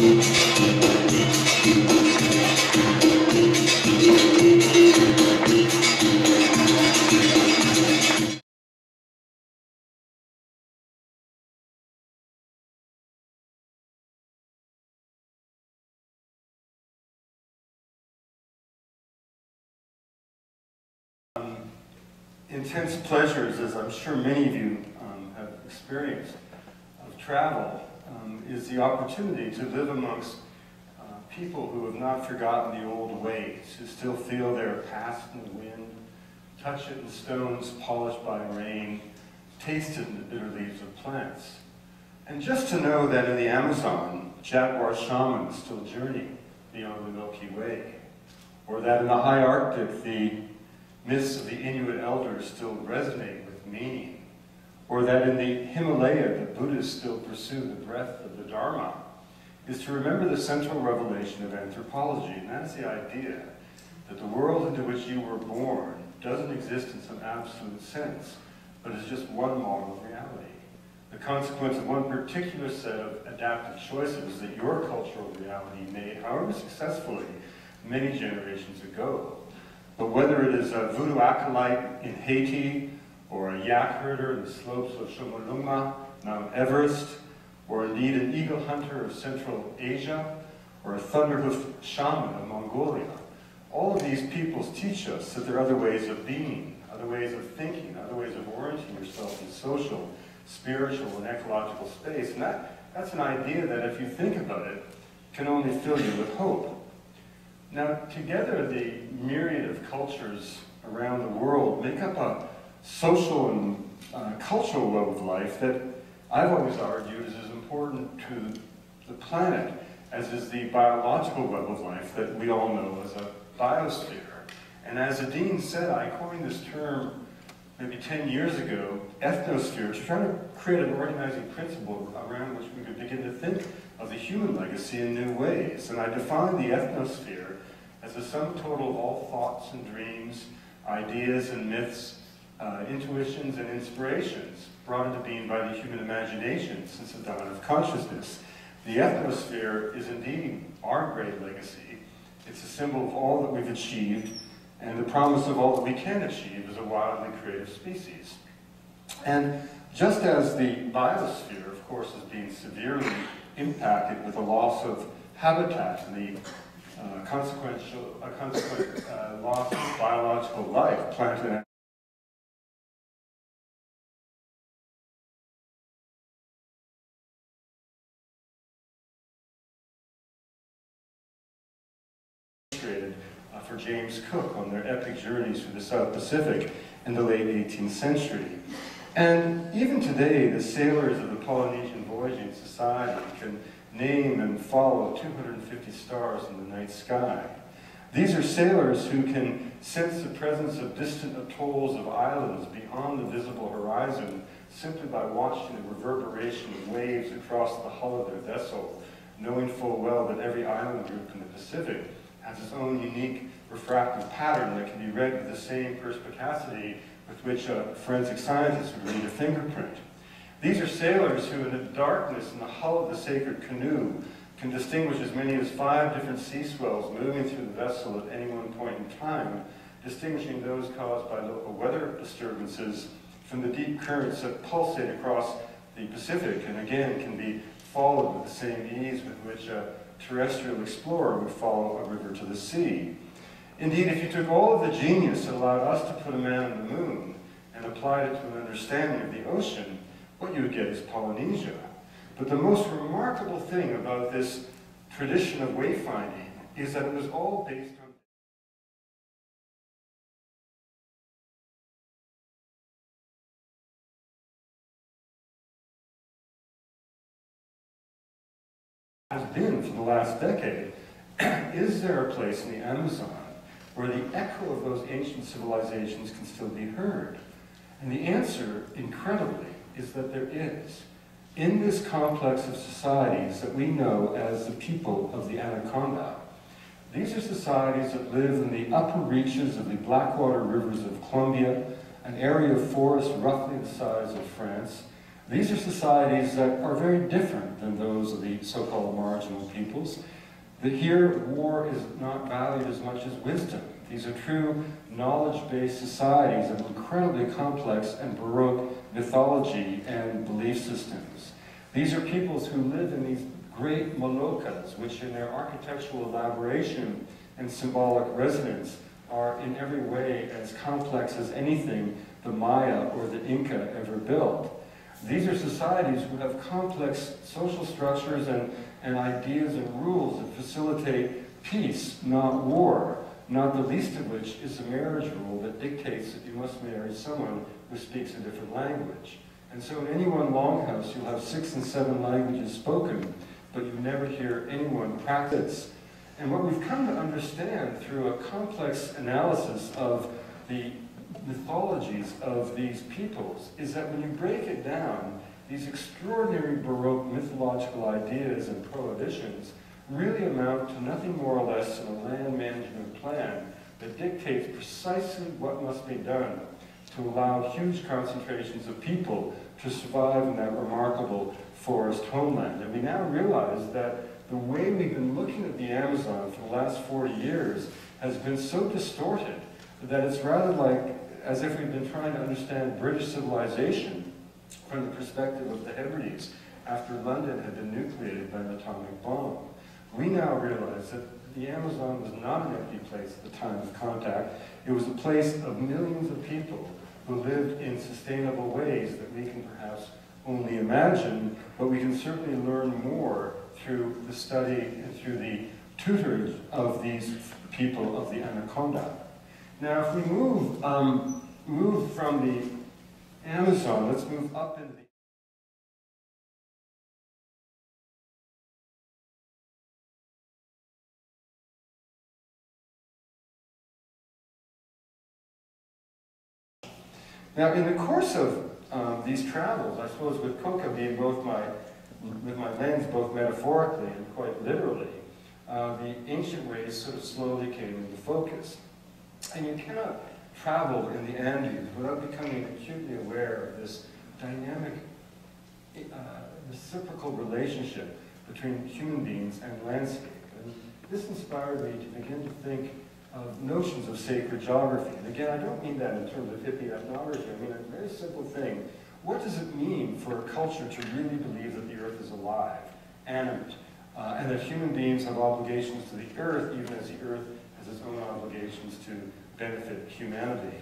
Intense pleasures, as I'm sure many of you have experienced, of travel is the opportunity to live amongst people who have not forgotten the old ways, who still feel their past in the wind, touch it in stones polished by rain, taste it in the bitter leaves of plants. And just to know that in the Amazon, jaguar shamans still journey beyond the Milky Way, or that in the high Arctic, the myths of the Inuit elders still resonate with meaning, or that in the Himalaya the Buddhists still pursue the breath of the Dharma, is to remember the central revelation of anthropology, and that's the idea that the world into which you were born doesn't exist in some absolute sense, but is just one model of reality, the consequence of one particular set of adaptive choices that your cultural reality made, however successfully, many generations ago. But whether it is a voodoo acolyte in Haiti, or a yak herder in the slopes of Chomolungma, Mount Everest, or indeed an eagle hunter of Central Asia, or a thunderhoof shaman of Mongolia, all of these peoples teach us that there are other ways of being, other ways of thinking, other ways of orienting yourself in social, spiritual, and ecological space. And that's an idea that, if you think about it, can only fill you with hope. Now, together, the myriad of cultures around the world make up a social and cultural web of life that I've always argued is as important to the planet as is the biological web of life that we all know as a biosphere. And as Adine said, I coined this term maybe 10 years ago, ethnosphere, to try to create an organizing principle around which we could begin to think of the human legacy in new ways. And I defined the ethnosphere as the sum total of all thoughts and dreams, ideas and myths, intuitions and inspirations brought into being by the human imagination since the dawn of consciousness. The ethnosphere is indeed our great legacy. It's a symbol of all that we've achieved and the promise of all that we can achieve as a wildly creative species. And just as the biosphere, of course, is being severely impacted with the loss of habitat and the consequent loss of biological life, plant and for James Cook on their epic journeys through the South Pacific in the late 18th century. And even today, the sailors of the Polynesian Voyaging Society can name and follow 250 stars in the night sky. These are sailors who can sense the presence of distant atolls of islands beyond the visible horizon simply by watching the reverberation of waves across the hull of their vessel, knowing full well that every island group in the Pacific has its own unique refractive pattern that can be read with the same perspicacity with which a forensic scientist would read a fingerprint. These are sailors who, in the darkness in the hull of the sacred canoe, can distinguish as many as 5 different sea swells moving through the vessel at any one point in time, distinguishing those caused by local weather disturbances from the deep currents that pulsate across the Pacific and again can be followed with the same ease with which a terrestrial explorer would follow a river to the sea. Indeed, if you took all of the genius that allowed us to put a man on the moon and applied it to an understanding of the ocean, what you would get is Polynesia. But the most remarkable thing about this tradition of wayfinding is that it was all based on has been for the last decade. Is there a place in the Amazon where the echo of those ancient civilizations can still be heard? And the answer, incredibly, is that there is. In this complex of societies that we know as the people of the Anaconda, these are societies that live in the upper reaches of the Blackwater rivers of Colombia, an area of forest roughly the size of France, These are societies that are very different than those of the so-called marginal peoples. Here, war is not valued as much as wisdom. These are true knowledge-based societies of incredibly complex and baroque mythology and belief systems. These are peoples who live in these great malokas, which in their architectural elaboration and symbolic resonance are in every way as complex as anything the Maya or the Inca ever built. These are societies who have complex social structures and ideas and rules that facilitate peace, not war, not the least of which is a marriage rule that dictates that you must marry someone who speaks a different language. And so in any one longhouse, you'll have 6 and 7 languages spoken, but you never hear anyone practice. And what we've come to understand through a complex analysis of the mythologies of these peoples is that when you break it down, these extraordinary Baroque mythological ideas and prohibitions really amount to nothing more or less than a land management plan that dictates precisely what must be done to allow huge concentrations of people to survive in that remarkable forest homeland. And we now realize that the way we've been looking at the Amazon for the last 40 years has been so distorted that it's rather like as if we've been trying to understand British civilization from the perspective of the Hebrides after London had been nucleated by an atomic bomb. We now realize that the Amazon was not an empty place at the time of contact. It was a place of millions of people who lived in sustainable ways that we can perhaps only imagine, but we can certainly learn more through the study and through the tutorage of these people of the Anaconda. Now, if we move from the Amazon, let's move up into the Now, in the course of these travels, I suppose with Coca being with my lens both metaphorically and quite literally, the ancient ways sort of slowly came into focus. And you cannot travel in the Andes without becoming acutely aware of this dynamic, reciprocal relationship between human beings and landscape. And this inspired me to begin to think of notions of sacred geography. And again, I don't mean that in terms of hippie ethnography. I mean a very simple thing. What does it mean for a culture to really believe that the earth is alive, animate, and that human beings have obligations to the earth, even as the earth has its own obligations to benefit humanity?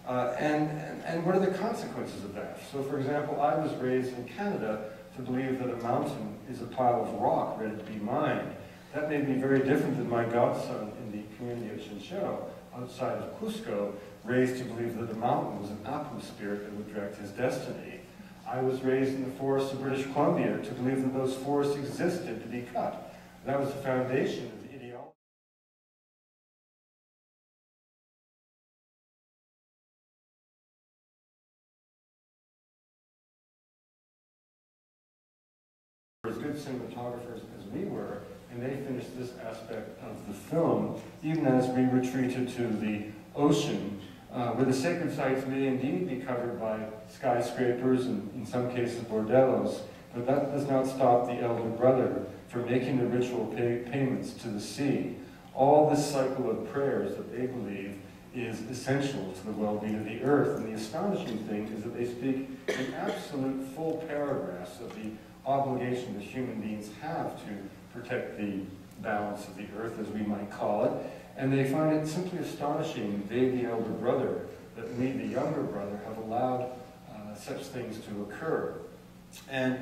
And what are the consequences of that? So, for example, I was raised in Canada to believe that a mountain is a pile of rock ready to be mined. That may be very different than my godson in the community of Chinchero, outside of Cusco, raised to believe that a mountain was an Apu spirit that would direct his destiny. I was raised in the forests of British Columbia to believe that those forests existed to be cut. That was the foundation of the ideology. As good cinematographers as we were, and they finished this aspect of the film, even as we retreated to the ocean, where the sacred sites may indeed be covered by skyscrapers and, in some cases, bordellos, but that does not stop the elder brother from making the ritual payments to the sea. All this cycle of prayers that they believe is essential to the well-being of the earth. And the astonishing thing is that they speak in absolute full paragraphs of the obligation that human beings have to protect the balance of the earth, as we might call it. And they find it simply astonishing, they, the elder brother, that we, the younger brother, have allowed such things to occur. And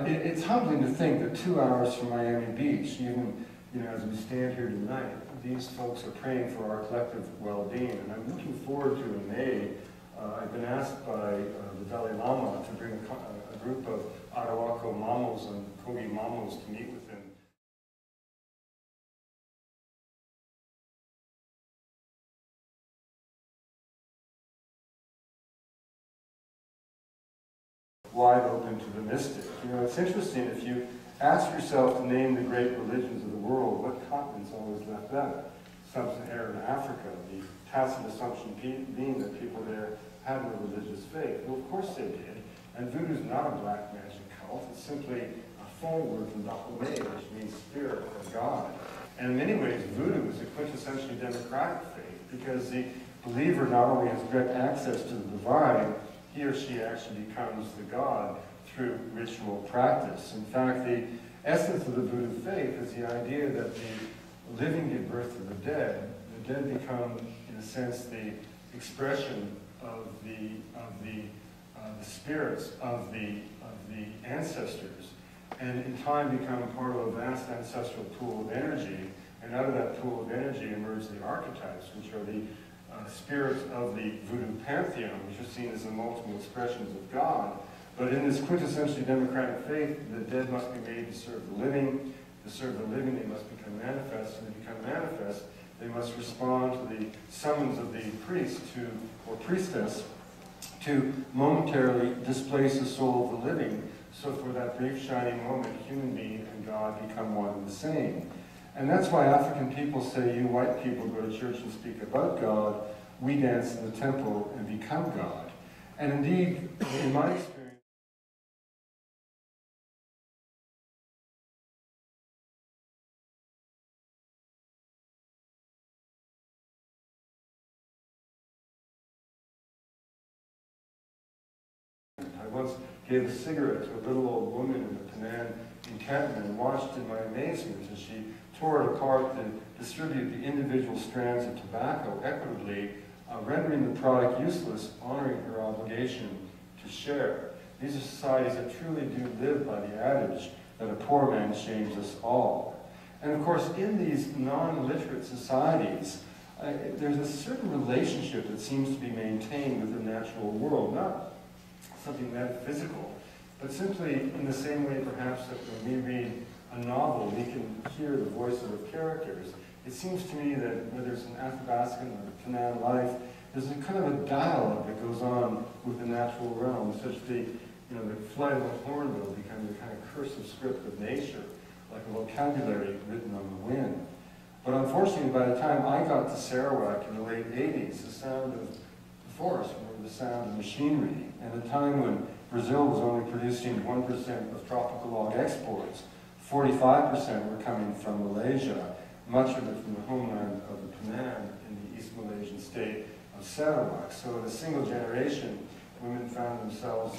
it's humbling to think that 2 hours from Miami Beach, even as we stand here tonight, these folks are praying for our collective well-being. And I'm looking forward to in May, I've been asked by the Dalai Lama to bring a group of Arhuaco Mamos and Kogi Mamos to meet with him. Wide open to the mystic. It's interesting, if you ask yourself to name the great religions of the world, what continent's always left out? Sub-Saharan Africa, the tacit assumption being that people there had no religious faith. Well, of course they did. And voodoo is not a black magic cult. It's simply a full word from Dahomey, which means spirit or God. And in many ways, voodoo is a quintessentially democratic faith because the believer not only has direct access to the divine, he or she actually becomes the God through ritual practice. In fact, the essence of the voodoo faith is the idea that the living give birth to the dead. The dead become, in a sense, the expression of the spirits of the ancestors, and in time become part of a vast ancestral pool of energy. And out of that pool of energy emerge the archetypes, which are the spirits of the voodoo pantheon, which are seen as the multiple expressions of God. But in this quintessentially democratic faith, the dead must be made to serve the living. To serve the living, they must become manifest, and to become manifest, they must respond to the summons of the priest or priestess to momentarily displace the soul of the living, so for that brief shining moment, human being and God become one and the same. And that's why African people say, you white people go to church and speak about God, we dance in the temple and become God. And indeed, in my experience, I once gave a cigarette to a little old woman in the Penang encampment and watched in my amazement as she tore it apart to distribute the individual strands of tobacco equitably, rendering the product useless, honoring her obligation to share. These are societies that truly do live by the adage that a poor man shames us all. And of course, in these non-literate societies, there's a certain relationship that seems to be maintained with the natural world, not something metaphysical, but simply in the same way perhaps that when we read a novel, we can hear the voices of characters. It seems to me that whether it's an Athabascan or a Penang life, there's a kind of a dialogue that goes on with the natural realm, such the flight of a hornbill becomes a kind of cursive script of nature, like a vocabulary written on the wind. But unfortunately, by the time I got to Sarawak in the late 80s, the sound of the forest was the sound of machinery, and a time when Brazil was only producing 1% of tropical log exports, 45% were coming from Malaysia, much of it from the homeland of the Penang in the East Malaysian state of Sarawak. So in a single generation, women found themselves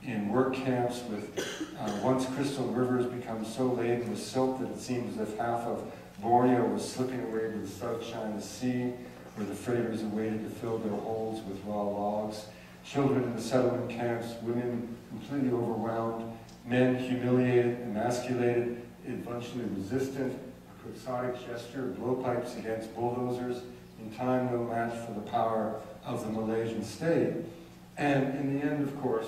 in work camps with once crystal rivers become so laden with silt that it seems as if half of Borneo was slipping away to the South China Sea, where the freighters awaited to fill their holds with raw logs. Children in the settlement camps, women completely overwhelmed, men humiliated, emasculated, eventually resistant, a quixotic gesture, blowpipes against bulldozers, in time no match for the power of the Malaysian state. And in the end, of course,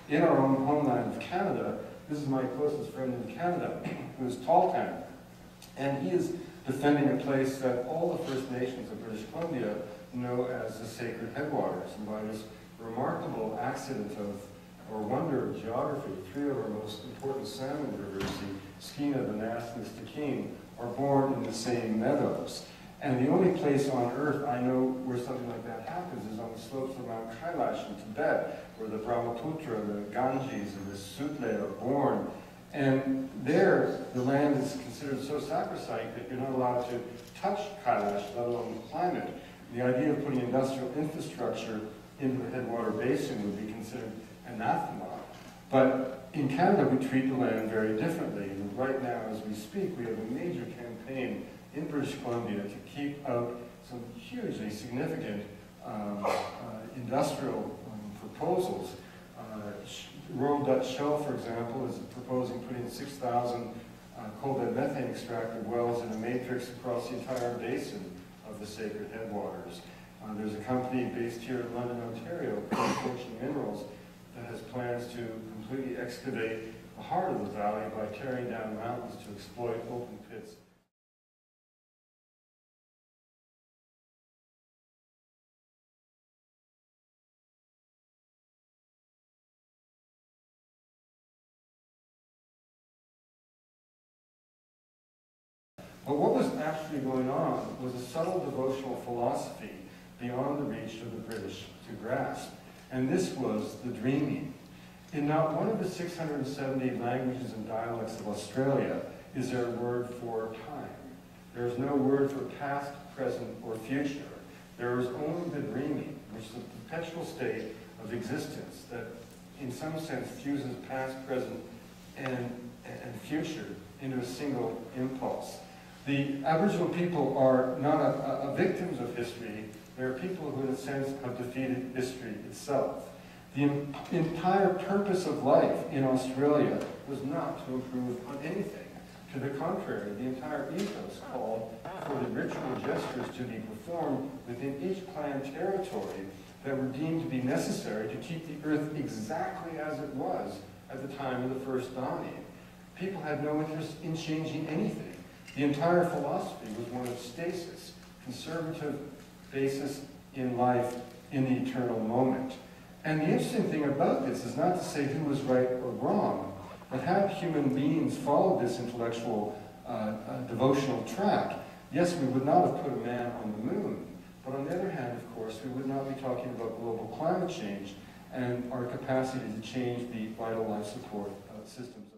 in our own homeland of Canada, this is my closest friend in Canada, who is Taltan, and he is defending a place that all the First Nations of British Columbia know as the Sacred Headwaters. And by this remarkable accident or wonder of geography, three of our most important salmon rivers, the Skeena, the Nass, and the Stikine, are born in the same meadows. And the only place on earth I know where something like that happens is on the slopes of Mount Kailash in Tibet, where the Brahmaputra, the Ganges, and the Sutle are born. And there, the land is considered so sacrosanct that you're not allowed to touch Kailash, let alone climb it. The idea of putting industrial infrastructure into the headwater basin would be considered anathema. But in Canada, we treat the land very differently. And right now, as we speak, we have a major campaign in British Columbia to keep out some hugely significant industrial proposals. Royal Dutch Shell, for example, is proposing putting 6,000 coal bed methane extractor wells in a matrix across the entire basin of the Sacred Headwaters. There's a company based here in London, Ontario, called Fortune Minerals, that has plans to completely excavate the heart of the valley by tearing down mountains to exploit open pits. But what was actually going on was a subtle devotional philosophy beyond the reach of the British to grasp. And this was the dreaming. In not one of the 670 languages and dialects of Australia is there a word for time. There is no word for past, present, or future. There is only the dreaming, which is a perpetual state of existence that in some sense fuses past, present, and future into a single impulse. The Aboriginal people are not victims of history. They are people who, in a sense, have defeated history itself. The entire purpose of life in Australia was not to improve on anything. To the contrary, the entire ethos called for the ritual gestures to be performed within each clan territory that were deemed to be necessary to keep the earth exactly as it was at the time of the first dawning. People had no interest in changing anything. The entire philosophy was one of stasis, conservative basis in life in the eternal moment. And the interesting thing about this is not to say who was right or wrong, but had human beings followed this intellectual devotional track, yes, we would not have put a man on the moon. But on the other hand, of course, we would not be talking about global climate change and our capacity to change the vital life support systems.